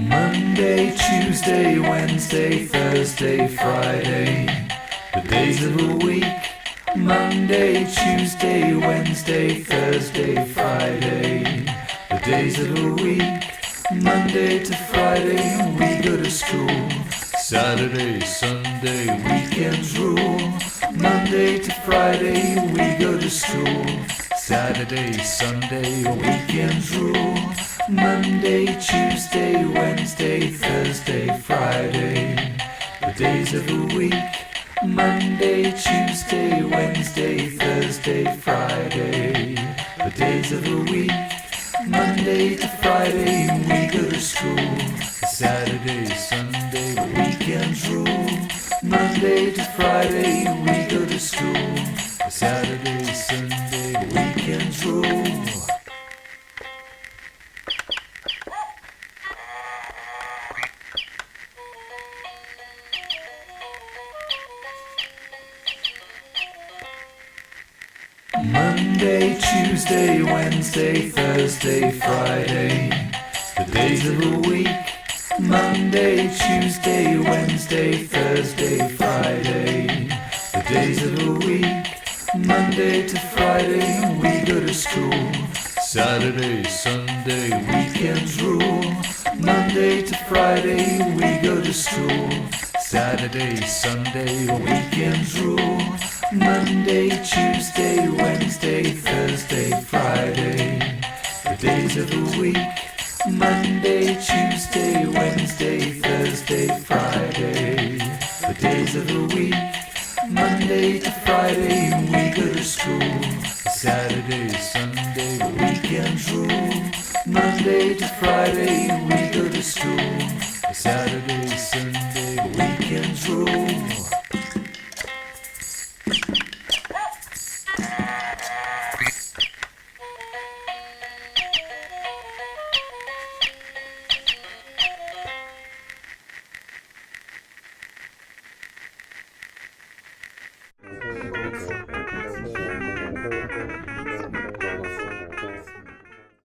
Monday, Tuesday, Wednesday, Thursday, Friday, the days of the week. Monday, Tuesday, Wednesday, Thursday, Friday, the days of the week. Monday to Friday, we go to school. Saturday, Sunday, weekends rule. Monday to Friday, we go to school. Saturday, Sunday, weekends rule. Monday, Tuesday, Wednesday, Thursday, Friday, the days of the week. Monday, Tuesday, Wednesday, Thursday, Friday, the days of the week. Monday to Friday, we go to school. Saturday, Sunday, weekends rule. Monday to Friday, we go to school. Saturday, Sunday, weekends rule. Monday, Tuesday, Wednesday, Thursday, Friday, the days of the week. Monday, Tuesday, Wednesday, Thursday, Friday, the days of the week. Monday to Friday, we go to school. Saturday, Sunday, weekends rule. Monday to Friday, we go to school. Saturday, Sunday, weekends rule. Monday, Tuesday, Wednesday, Thursday, Friday, the days of the week. Monday, Tuesday, Wednesday, Thursday, Friday, the days of the week. Monday to Friday, we go to school. Saturday, Sunday, weekends rule. Monday to Friday, we go to school. Saturday, Sunday, weekends rule.